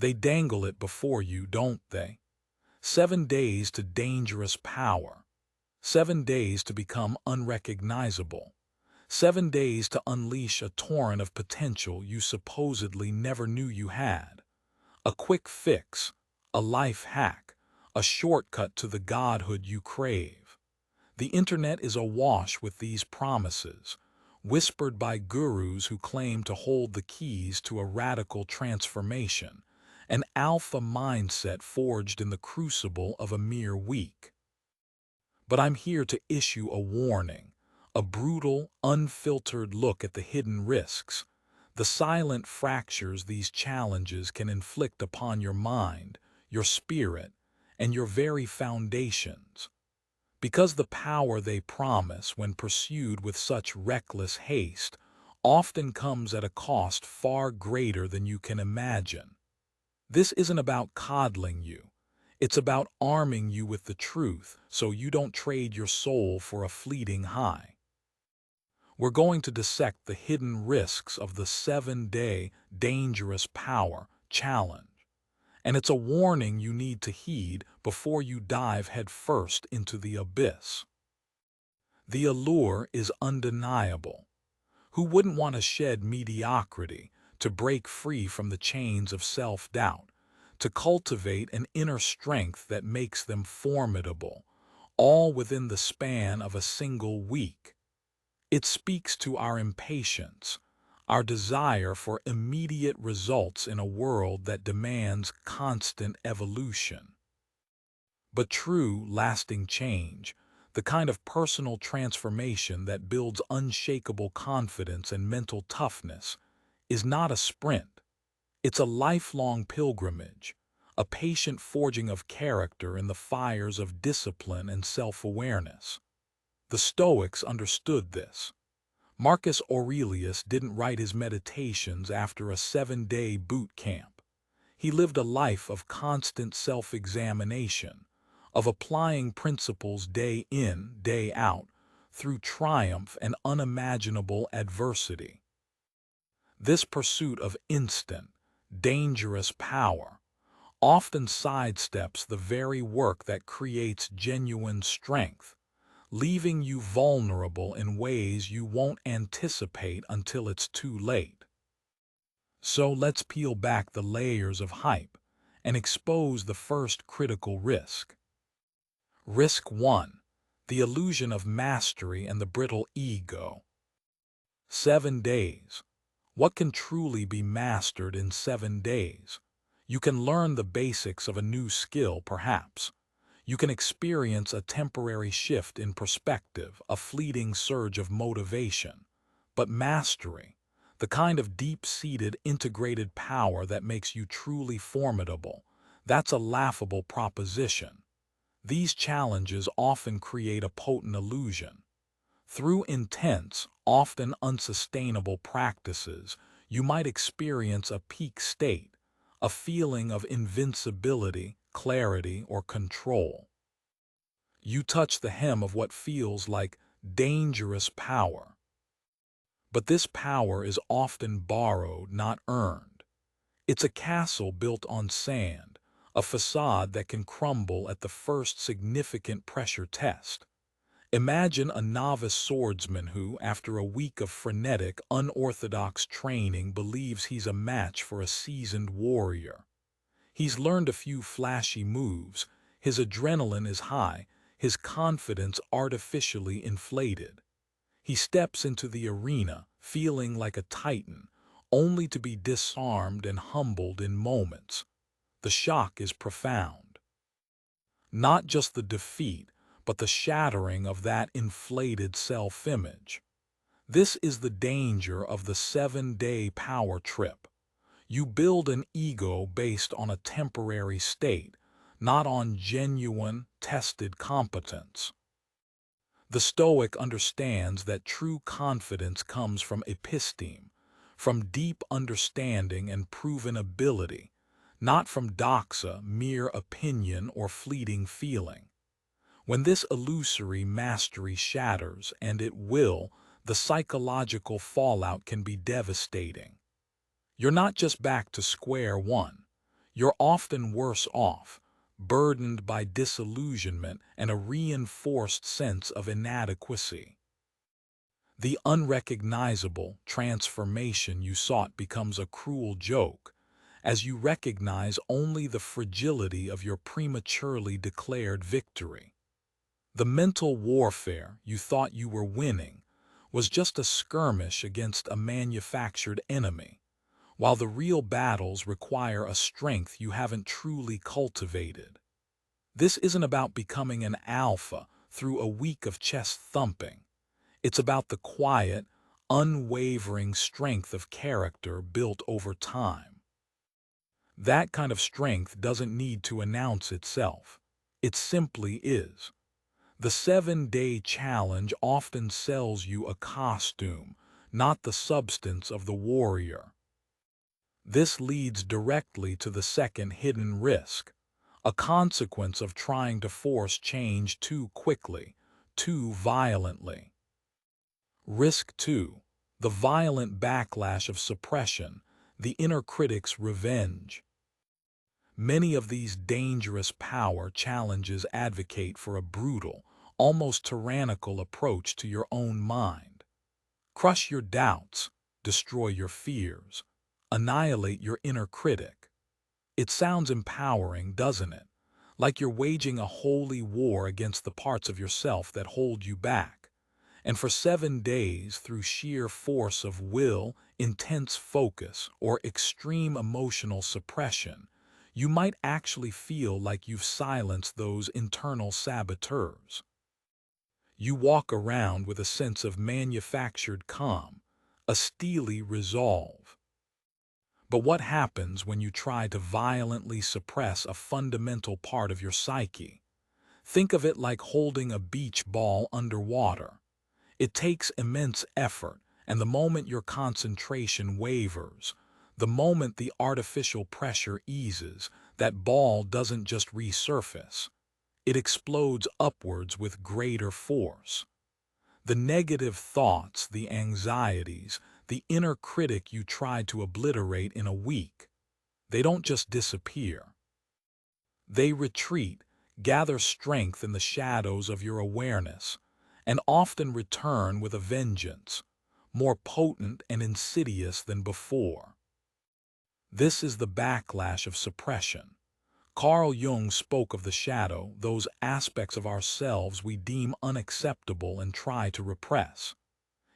They dangle it before you, don't they? 7 days to dangerous power. 7 days to become unrecognizable. 7 days to unleash a torrent of potential you supposedly never knew you had. A quick fix, a life hack, a shortcut to the godhood you crave. The internet is awash with these promises, whispered by gurus who claim to hold the keys to a radical transformation, an alpha mindset forged in the crucible of a mere week. But I'm here to issue a warning, a brutal, unfiltered look at the hidden risks, the silent fractures these challenges can inflict upon your mind, your spirit, and your very foundations. Because the power they promise when pursued with such reckless haste often comes at a cost far greater than you can imagine. This isn't about coddling you. It's about arming you with the truth so you don't trade your soul for a fleeting high. We're going to dissect the hidden risks of the 7-day dangerous power challenge. And it's a warning you need to heed before you dive headfirst into the abyss. The allure is undeniable. Who wouldn't want to shed mediocrity, to break free from the chains of self-doubt, to cultivate an inner strength that makes them formidable, all within the span of a single week? It speaks to our impatience, our desire for immediate results in a world that demands constant evolution. But true, lasting change, the kind of personal transformation that builds unshakable confidence and mental toughness, is not a sprint. It's a lifelong pilgrimage, a patient forging of character in the fires of discipline and self-awareness. The Stoics understood this. Marcus Aurelius didn't write his meditations after a 7-day boot camp. He lived a life of constant self-examination, of applying principles day in, day out, through triumph and unimaginable adversity. This pursuit of instant, dangerous power often sidesteps the very work that creates genuine strength, leaving you vulnerable in ways you won't anticipate until it's too late. So let's peel back the layers of hype and expose the first critical risk. Risk 1. The illusion of mastery and the brittle ego. 7 days. What can truly be mastered in 7 days? You can learn the basics of a new skill, perhaps. You can experience a temporary shift in perspective, a fleeting surge of motivation. But mastery, the kind of deep-seated, integrated power that makes you truly formidable, that's a laughable proposition. These challenges often create a potent illusion. Through intense, often unsustainable practices, you might experience a peak state, a feeling of invincibility, clarity, or control. You touch the hem of what feels like dangerous power. But this power is often borrowed, not earned. It's a castle built on sand, a facade that can crumble at the first significant pressure test. Imagine a novice swordsman who, after a week of frenetic, unorthodox training, believes he's a match for a seasoned warrior. He's learned a few flashy moves, his adrenaline is high, his confidence artificially inflated. He steps into the arena, feeling like a titan, only to be disarmed and humbled in moments. The shock is profound. Not just the defeat, but the shattering of that inflated self-image. This is the danger of the 7-day power trip. You build an ego based on a temporary state, not on genuine, tested competence. The Stoic understands that true confidence comes from episteme, from deep understanding and proven ability, not from doxa, mere opinion or fleeting feeling. When this illusory mastery shatters, and it will, the psychological fallout can be devastating. You're not just back to square one. you're often worse off, burdened by disillusionment and a reinforced sense of inadequacy. The unrecognizable transformation you sought becomes a cruel joke, as you recognize only the fragility of your prematurely declared victory. The mental warfare you thought you were winning was just a skirmish against a manufactured enemy, while the real battles require a strength you haven't truly cultivated. This isn't about becoming an alpha through a week of chest thumping. It's about the quiet, unwavering strength of character built over time. That kind of strength doesn't need to announce itself. It simply is. The 7-day challenge often sells you a costume, not the substance of the warrior. This leads directly to the second hidden risk, a consequence of trying to force change too quickly, too violently. Risk 2. The violent backlash of suppression, the inner critic's revenge. Many of these dangerous power challenges advocate for a brutal, almost tyrannical approach to your own mind. Crush your doubts, destroy your fears, annihilate your inner critic. It sounds empowering, doesn't it? Like you're waging a holy war against the parts of yourself that hold you back. And for 7 days, through sheer force of will, intense focus, or extreme emotional suppression, you might actually feel like you've silenced those internal saboteurs. You walk around with a sense of manufactured calm, a steely resolve. But what happens when you try to violently suppress a fundamental part of your psyche? Think of it like holding a beach ball underwater. It takes immense effort, and the moment your concentration wavers, the moment the artificial pressure eases, that ball doesn't just resurface. It explodes upwards with greater force. The negative thoughts, the anxieties, the inner critic you tried to obliterate in a week, they don't just disappear. They retreat, gather strength in the shadows of your awareness, and often return with a vengeance, more potent and insidious than before. This is the backlash of suppression. Carl Jung spoke of the shadow, those aspects of ourselves we deem unacceptable and try to repress.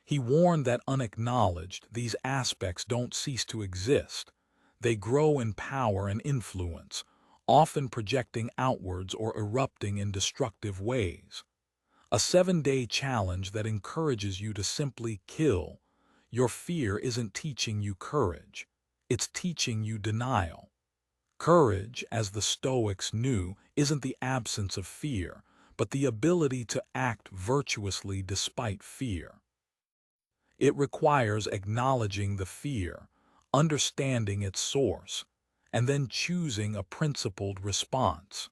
He warned that unacknowledged, these aspects don't cease to exist. They grow in power and influence, often projecting outwards or erupting in destructive ways. A 7-day challenge that encourages you to simply kill. Your fear isn't teaching you courage. It's teaching you denial. Courage, as the Stoics knew, isn't the absence of fear, but the ability to act virtuously despite fear. It requires acknowledging the fear, understanding its source, and then choosing a principled response.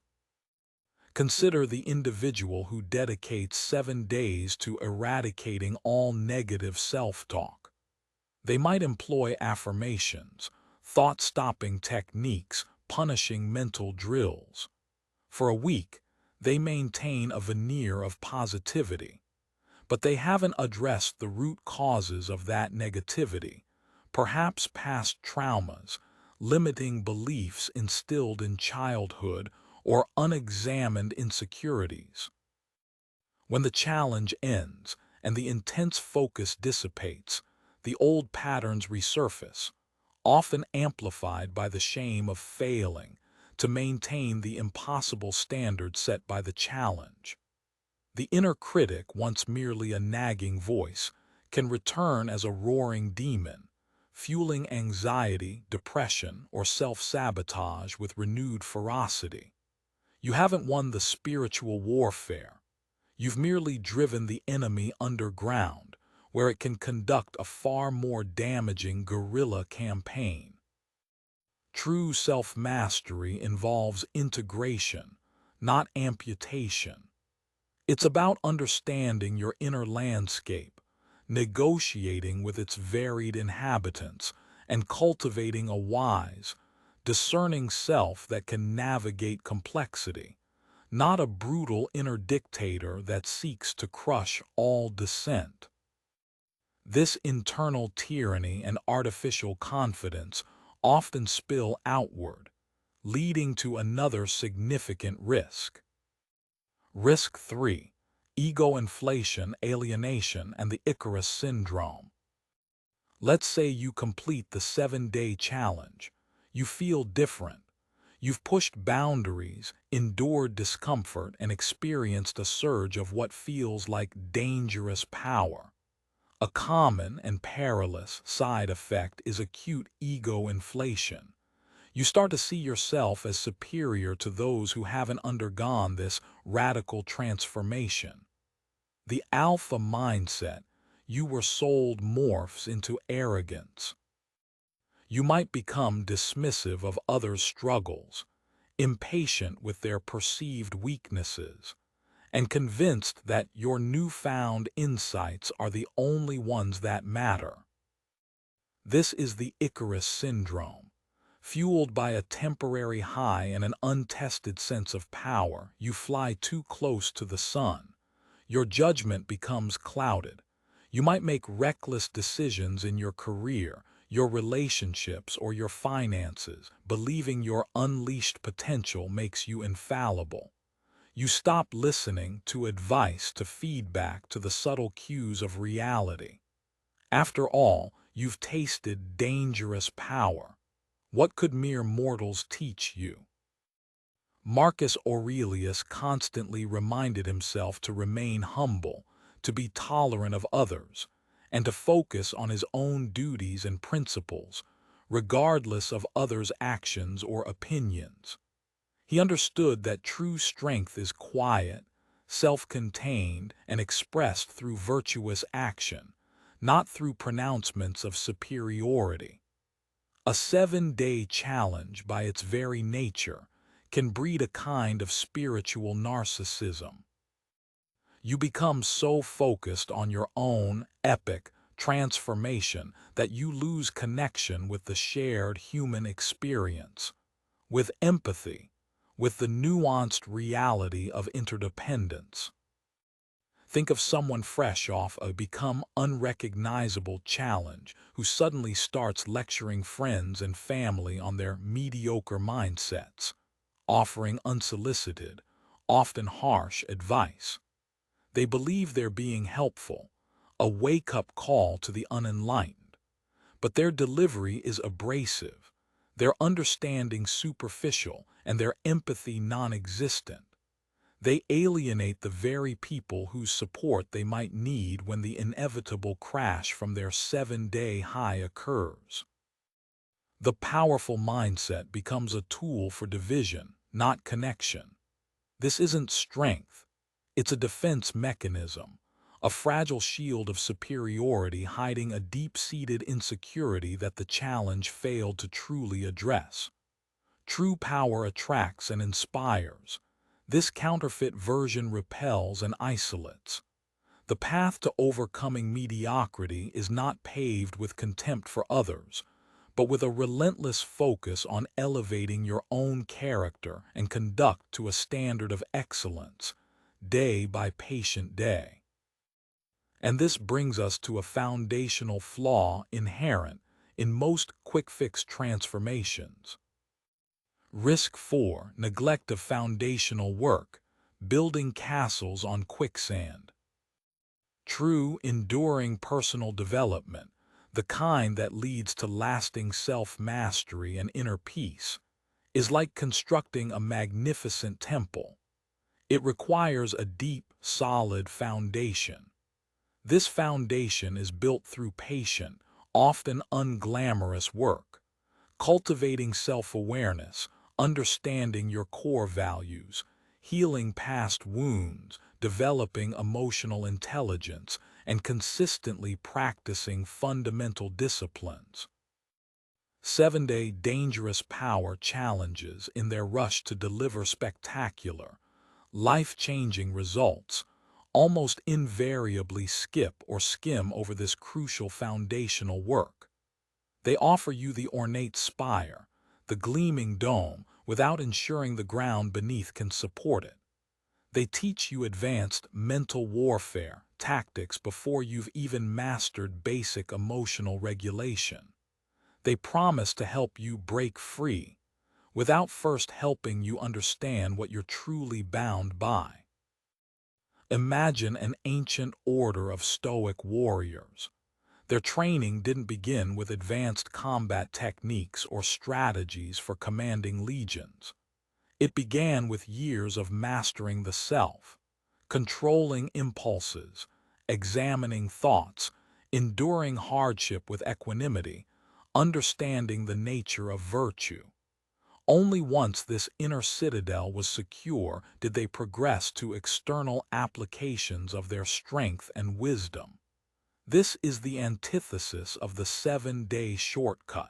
Consider the individual who dedicates 7 days to eradicating all negative self-talk. They might employ affirmations, thought-stopping techniques, punishing mental drills. For a week, they maintain a veneer of positivity, but they haven't addressed the root causes of that negativity, perhaps past traumas, limiting beliefs instilled in childhood, or unexamined insecurities. When the challenge ends and the intense focus dissipates, the old patterns resurface, often amplified by the shame of failing to maintain the impossible standard set by the challenge. The inner critic, once merely a nagging voice, can return as a roaring demon, fueling anxiety, depression, or self-sabotage with renewed ferocity. You haven't won the spiritual warfare. You've merely driven the enemy underground, where it can conduct a far more damaging guerrilla campaign. True self-mastery involves integration, not amputation. It's about understanding your inner landscape, negotiating with its varied inhabitants, and cultivating a wise, discerning self that can navigate complexity, not a brutal inner dictator that seeks to crush all dissent. This internal tyranny and artificial confidence often spill outward, leading to another significant risk. Risk 3. Ego inflation, alienation, and the Icarus syndrome. Let's say you complete the 7-day challenge. You feel different. You've pushed boundaries, endured discomfort, and experienced a surge of what feels like dangerous power. A common and perilous side effect is acute ego inflation. You start to see yourself as superior to those who haven't undergone this radical transformation. The alpha mindset you were sold morphs into arrogance. You might become dismissive of others' struggles, impatient with their perceived weaknesses, and convinced that your newfound insights are the only ones that matter. This is the Icarus syndrome. Fueled by a temporary high and an untested sense of power, you fly too close to the sun. Your judgment becomes clouded. You might make reckless decisions in your career, your relationships, or your finances, believing your unleashed potential makes you infallible. You stop listening to advice, to feedback, to the subtle cues of reality. After all, you've tasted dangerous power. What could mere mortals teach you? Marcus Aurelius constantly reminded himself to remain humble, to be tolerant of others, and to focus on his own duties and principles, regardless of others' actions or opinions. He understood that true strength is quiet, self-contained, and expressed through virtuous action, not through pronouncements of superiority. A 7-day challenge, by its very nature, can breed a kind of spiritual narcissism. You become so focused on your own epic transformation that you lose connection with the shared human experience, with empathy, with the nuanced reality of interdependence. Think of someone fresh off a become unrecognizable challenge who suddenly starts lecturing friends and family on their mediocre mindsets, offering unsolicited, often harsh advice. They believe they're being helpful, a wake-up call to the unenlightened. But their delivery is abrasive, their understanding superficial, and their empathy non-existent. They alienate the very people whose support they might need when the inevitable crash from their 7-day high occurs. The powerful mindset becomes a tool for division, not connection. This isn't strength. It's a defense mechanism, a fragile shield of superiority hiding a deep-seated insecurity that the challenge failed to truly address. True power attracts and inspires. This counterfeit version repels and isolates. The path to overcoming mediocrity is not paved with contempt for others, but with a relentless focus on elevating your own character and conduct to a standard of excellence, day by patient day. And this brings us to a foundational flaw inherent in most quick-fix transformations. Risk 4. Neglect of foundational work, building castles on quicksand. True, enduring personal development, the kind that leads to lasting self-mastery and inner peace, is like constructing a magnificent temple. It requires a deep, solid foundation. This foundation is built through patient, often unglamorous work, cultivating self-awareness, understanding your core values, healing past wounds, developing emotional intelligence, and consistently practicing fundamental disciplines. 7-day dangerous power challenges, in their rush to deliver spectacular, life-changing results, almost invariably skip or skim over this crucial foundational work. They offer you the ornate spire, the the gleaming dome, without ensuring the ground beneath can support it. They teach you advanced mental warfare tactics before you've even mastered basic emotional regulation. They promise to help you break free, without first helping you understand what you're truly bound by. Imagine an ancient order of Stoic warriors. Their training didn't begin with advanced combat techniques or strategies for commanding legions. It began with years of mastering the self, controlling impulses, examining thoughts, enduring hardship with equanimity, understanding the nature of virtue. Only once this inner citadel was secure did they progress to external applications of their strength and wisdom. This is the antithesis of the 7-day shortcut.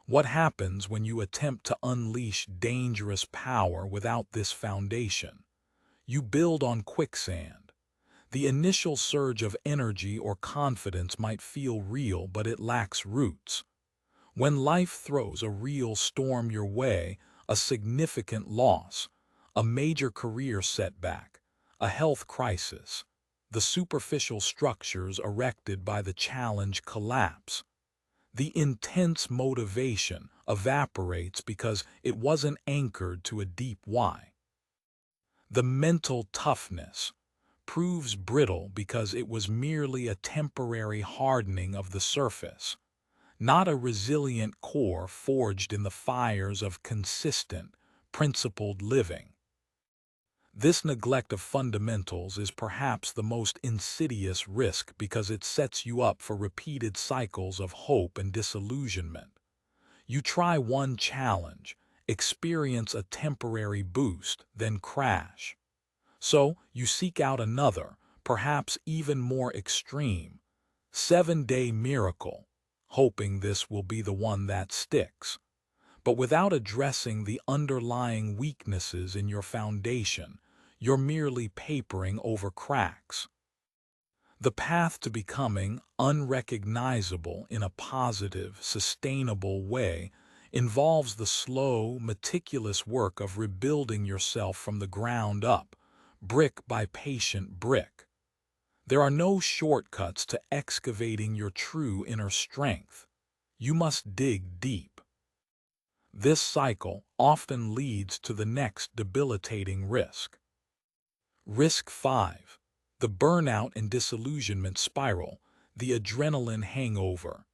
What happens when you attempt to unleash dangerous power without this foundation? You build on quicksand. The initial surge of energy or confidence might feel real, but it lacks roots. When life throws a real storm your way, a significant loss, a major career setback, a health crisis, the superficial structures erected by the challenge collapse. The intense motivation evaporates because it wasn't anchored to a deep why. The mental toughness proves brittle because it was merely a temporary hardening of the surface, not a resilient core forged in the fires of consistent, principled living. This neglect of fundamentals is perhaps the most insidious risk because it sets you up for repeated cycles of hope and disillusionment. You try one challenge, experience a temporary boost, then crash. So you seek out another, perhaps even more extreme, 7-day miracle, hoping this will be the one that sticks. But without addressing the underlying weaknesses in your foundation, you're merely papering over cracks. The path to becoming unrecognizable in a positive, sustainable way involves the slow, meticulous work of rebuilding yourself from the ground up, brick by patient brick. There are no shortcuts to excavating your true inner strength. You must dig deep. This cycle often leads to the next debilitating risk. Risk 5. The burnout and disillusionment spiral, the adrenaline hangover.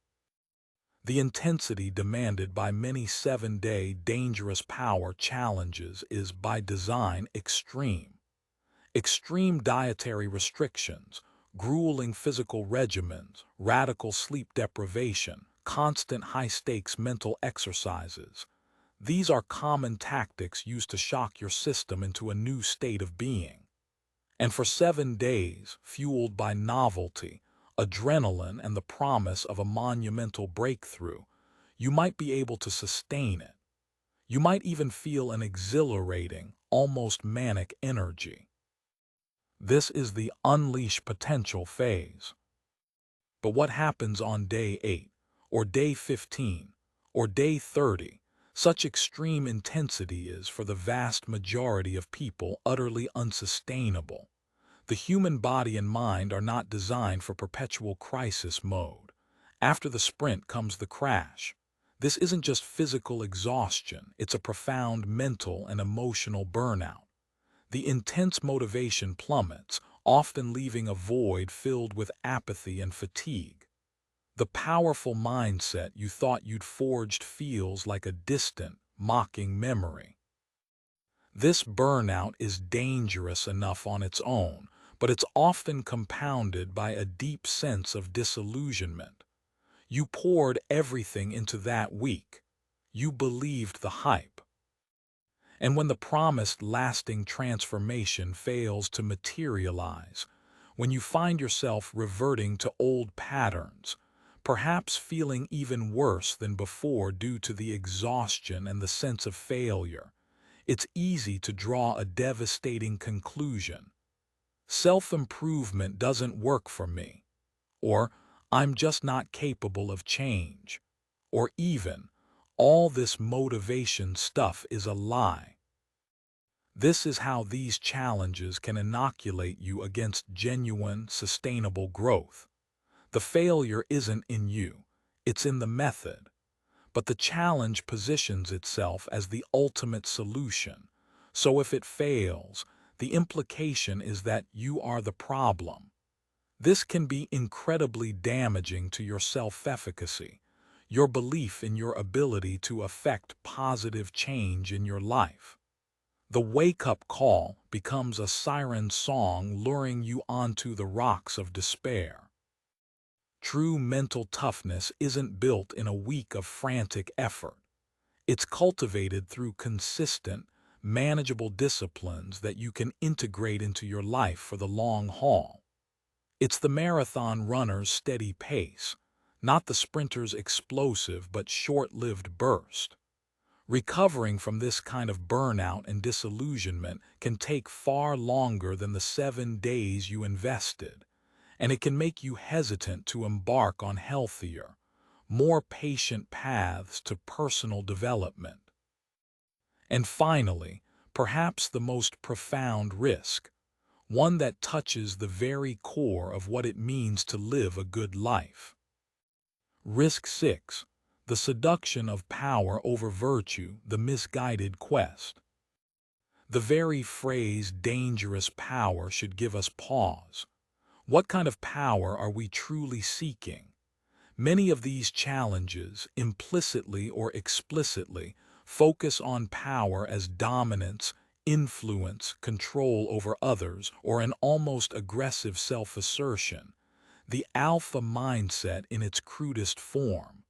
The intensity demanded by many 7-day dangerous power challenges is by design extreme. Extreme dietary restrictions, grueling physical regimens, radical sleep deprivation, constant high-stakes mental exercises. These are common tactics used to shock your system into a new state of being. And for 7 days, fueled by novelty, adrenaline, and the promise of a monumental breakthrough, you might be able to sustain it. You might even feel an exhilarating, almost manic energy. This is the unleash potential phase. But what happens on day 8, or day 15, or day 30? Such extreme intensity is, for the vast majority of people, utterly unsustainable. The human body and mind are not designed for perpetual crisis mode. After the sprint comes the crash. This isn't just physical exhaustion, it's a profound mental and emotional burnout. The intense motivation plummets, often leaving a void filled with apathy and fatigue. The powerful mindset you thought you'd forged feels like a distant, mocking memory. This burnout is dangerous enough on its own, but it's often compounded by a deep sense of disillusionment. You poured everything into that week. You believed the hype. And when the promised lasting transformation fails to materialize, when you find yourself reverting to old patterns, perhaps feeling even worse than before due to the exhaustion and the sense of failure, it's easy to draw a devastating conclusion. Self-improvement doesn't work for me, or I'm just not capable of change, or even All this motivation stuff is a lie. This is how these challenges can inoculate you against genuine, sustainable growth. The failure isn't in you, it's in the method. But the challenge positions itself as the ultimate solution. So if it fails, the implication is that you are the problem. This can be incredibly damaging to your self-efficacy, your belief in your ability to affect positive change in your life. The wake-up call becomes a siren song luring you onto the rocks of despair. True mental toughness isn't built in a week of frantic effort. It's cultivated through consistent, manageable disciplines that you can integrate into your life for the long haul. It's the marathon runner's steady pace, not the sprinter's explosive but short-lived burst. Recovering from this kind of burnout and disillusionment can take far longer than the 7 days you invested, and it can make you hesitant to embark on healthier, more patient paths to personal development. And finally, perhaps the most profound risk, one that touches the very core of what it means to live a good life. Risk 6. The seduction of power over virtue, the misguided quest. The very phrase dangerous power should give us pause. What kind of power are we truly seeking? Many of these challenges, implicitly or explicitly, focus on power as dominance, influence, control over others, or an almost aggressive self-assertion, the alpha mindset in its crudest form.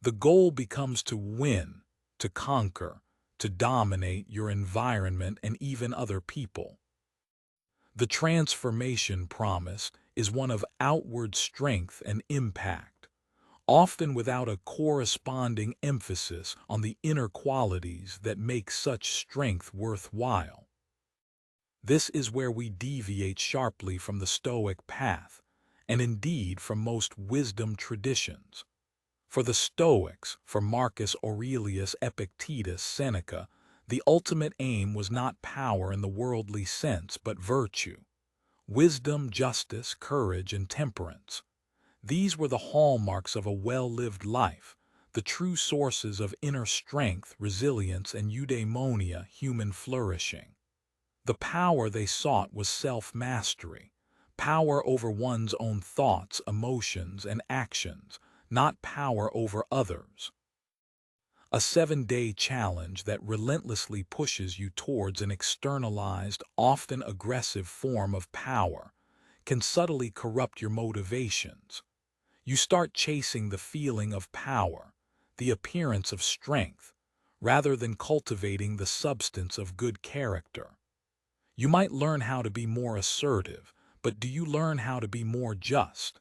The goal becomes to win, to conquer, to dominate your environment and even other people. The transformation promised is one of outward strength and impact, often without a corresponding emphasis on the inner qualities that make such strength worthwhile. This is where we deviate sharply from the Stoic path, and indeed from most wisdom traditions. For the Stoics, for Marcus Aurelius Epictetus Seneca, the ultimate aim was not power in the worldly sense but virtue. Wisdom, justice, courage, and temperance. These were the hallmarks of a well-lived life, the true sources of inner strength, resilience, and eudaimonia, human flourishing. The power they sought was self-mastery, power over one's own thoughts, emotions, and actions, not power over others. A 7-day challenge that relentlessly pushes you towards an externalized, often aggressive form of power can subtly corrupt your motivations. You start chasing the feeling of power, the appearance of strength, rather than cultivating the substance of good character. You might learn how to be more assertive, but do you learn how to be more just?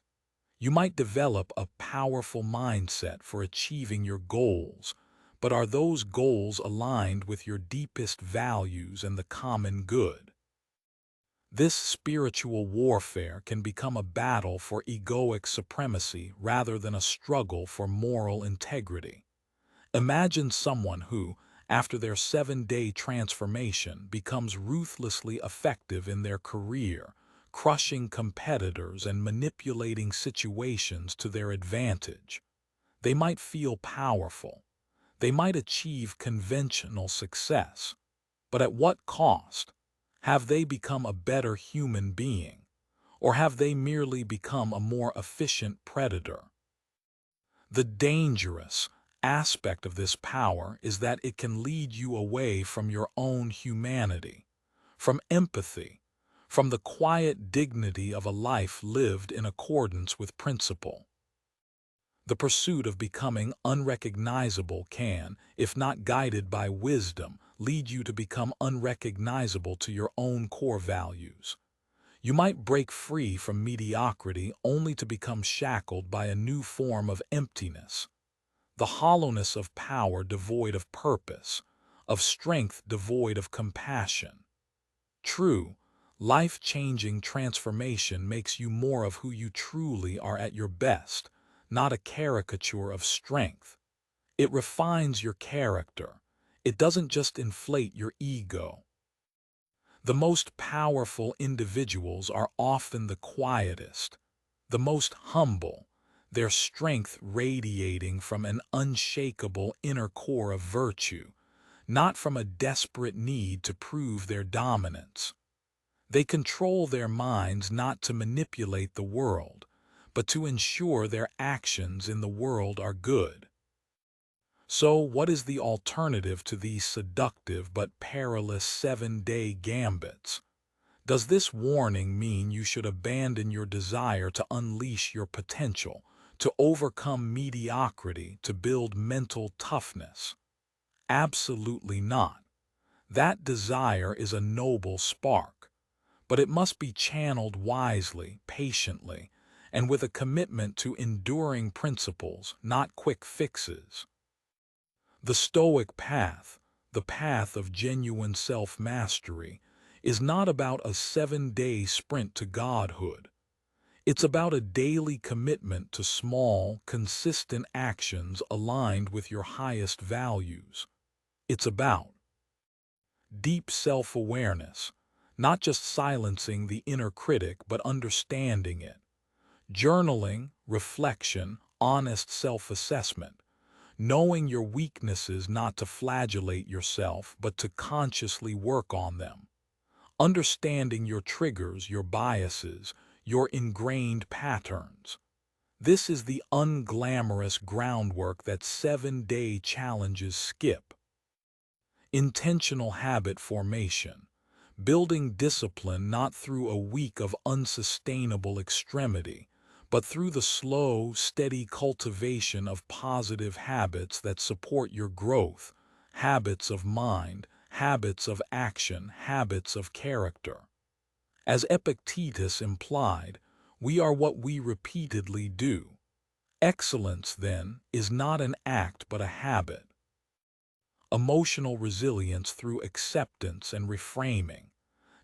You might develop a powerful mindset for achieving your goals, but are those goals aligned with your deepest values and the common good? This spiritual warfare can become a battle for egoic supremacy rather than a struggle for moral integrity. Imagine someone who, after their 7-day transformation, becomes ruthlessly effective in their career, crushing competitors and manipulating situations to their advantage. They might feel powerful. They might achieve conventional success. But at what cost? Have they become a better human being? Or have they merely become a more efficient predator? The dangerous aspect of this power is that it can lead you away from your own humanity, from empathy, from the quiet dignity of a life lived in accordance with principle. The pursuit of becoming unrecognizable can, if not guided by wisdom, lead you to become unrecognizable to your own core values. You might break free from mediocrity only to become shackled by a new form of emptiness, the hollowness of power devoid of purpose, of strength devoid of compassion. True, life-changing transformation makes you more of who you truly are at your best, not a caricature of strength. It refines your character. It doesn't just inflate your ego. The most powerful individuals are often the quietest, the most humble, their strength radiating from an unshakable inner core of virtue, not from a desperate need to prove their dominance. They control their minds not to manipulate the world, but to ensure their actions in the world are good. So, what is the alternative to these seductive but perilous 7-day gambits? Does this warning mean you should abandon your desire to unleash your potential, to overcome mediocrity, to build mental toughness? Absolutely not. That desire is a noble spark, but it must be channeled wisely, patiently, and with a commitment to enduring principles, not quick fixes. The Stoic path, the path of genuine self-mastery, is not about a 7-day sprint to godhood. It's about a daily commitment to small, consistent actions aligned with your highest values. It's about deep self-awareness, not just silencing the inner critic but understanding it. Journaling, reflection, honest self-assessment. Knowing your weaknesses, not to flagellate yourself, but to consciously work on them. Understanding your triggers, your biases, your ingrained patterns. This is the unglamorous groundwork that 7-day challenges skip. Intentional habit formation. Building discipline not through a week of unsustainable extremity, but through the slow, steady cultivation of positive habits that support your growth, habits of mind, habits of action, habits of character. As Epictetus implied, we are what we repeatedly do. Excellence, then, is not an act but a habit. Emotional resilience through acceptance and reframing.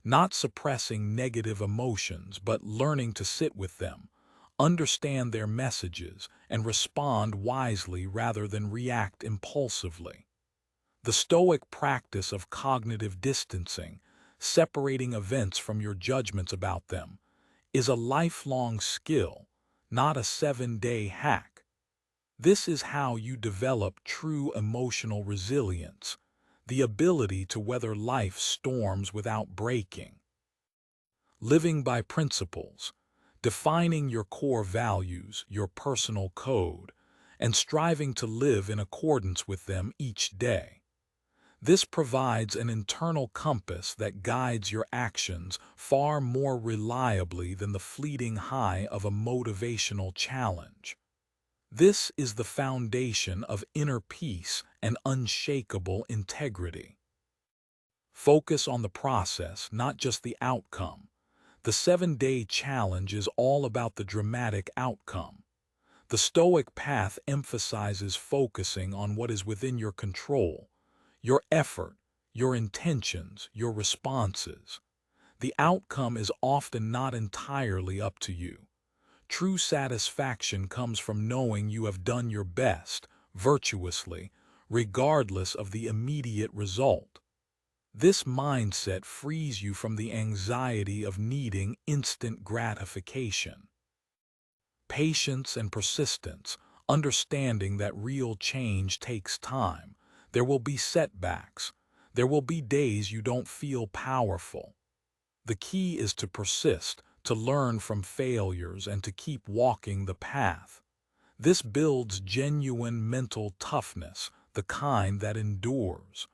Not suppressing negative emotions, but learning to sit with them, understand their messages, and respond wisely rather than react impulsively. The Stoic practice of cognitive distancing, separating events from your judgments about them, is a lifelong skill, not a 7-day hack. This is how you develop true emotional resilience, the ability to weather life's storms without breaking. Living by principles, defining your core values, your personal code, and striving to live in accordance with them each day. This provides an internal compass that guides your actions far more reliably than the fleeting high of a motivational challenge. This is the foundation of inner peace and unshakable integrity. Focus on the process, not just the outcome. The 7-day challenge is all about the dramatic outcome. The Stoic path emphasizes focusing on what is within your control, your effort, your intentions, your responses. The outcome is often not entirely up to you. True satisfaction comes from knowing you have done your best, virtuously, regardless of the immediate result. This mindset frees you from the anxiety of needing instant gratification. Patience and persistence, understanding that real change takes time. There will be setbacks. There will be days you don't feel powerful. The key is to persist, to learn from failures, and to keep walking the path. This builds genuine mental toughness, the kind that endures.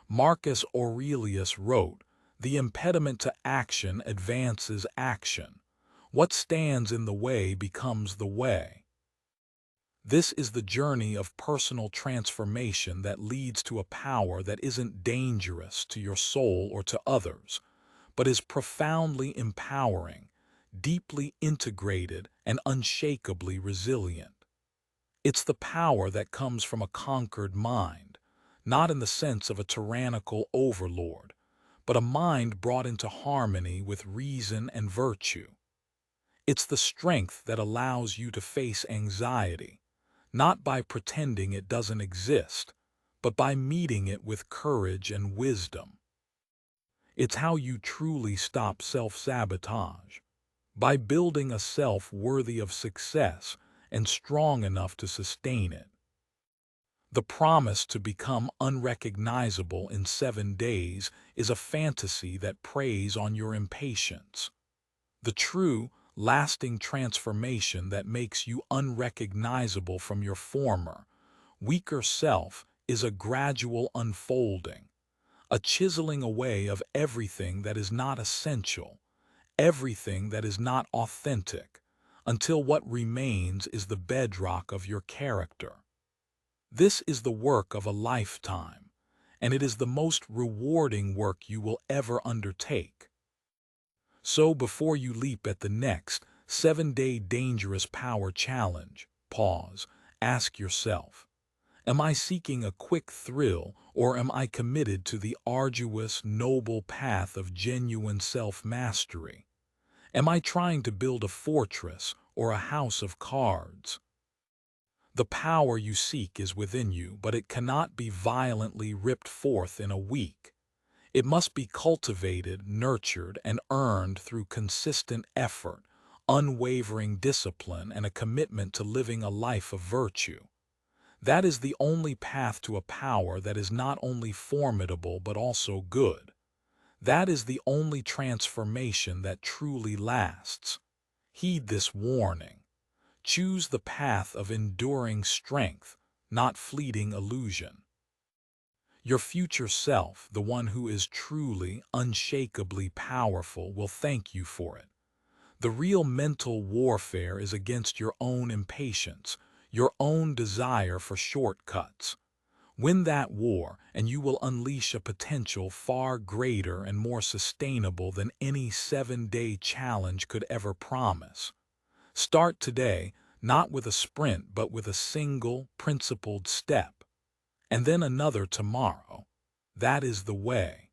Marcus Aurelius wrote, "The impediment to action advances action. What stands in the way becomes the way." This is the journey of personal transformation that leads to a power that isn't dangerous to your soul or to others, but is profoundly empowering, deeply integrated, and unshakably resilient. It's the power that comes from a conquered mind, not in the sense of a tyrannical overlord, but a mind brought into harmony with reason and virtue. It's the strength that allows you to face anxiety, not by pretending it doesn't exist, but by meeting it with courage and wisdom. It's how you truly stop self-sabotage, by building a self worthy of success and strong enough to sustain it. The promise to become unrecognizable in 7 days is a fantasy that preys on your impatience. The true, lasting transformation that makes you unrecognizable from your former, weaker self is a gradual unfolding, a chiseling away of everything that is not essential, everything that is not authentic, until what remains is the bedrock of your character. This is the work of a lifetime, and it is the most rewarding work you will ever undertake. So before you leap at the next 7-day dangerous power challenge, pause, ask yourself, am I seeking a quick thrill, or am I committed to the arduous, noble path of genuine self-mastery? Am I trying to build a fortress or a house of cards? The power you seek is within you, but it cannot be violently ripped forth in a week. It must be cultivated, nurtured, and earned through consistent effort, unwavering discipline, and a commitment to living a life of virtue. That is the only path to a power that is not only formidable but also good. That is the only transformation that truly lasts. Heed this warning. Choose the path of enduring strength, not fleeting illusion. Your future self, the one who is truly, unshakably powerful, will thank you for it. The real mental warfare is against your own impatience, your own desire for shortcuts. Win that war, and you will unleash a potential far greater and more sustainable than any 7-day challenge could ever promise. Start today, not with a sprint, but with a single, principled step, and then another tomorrow. That is the way.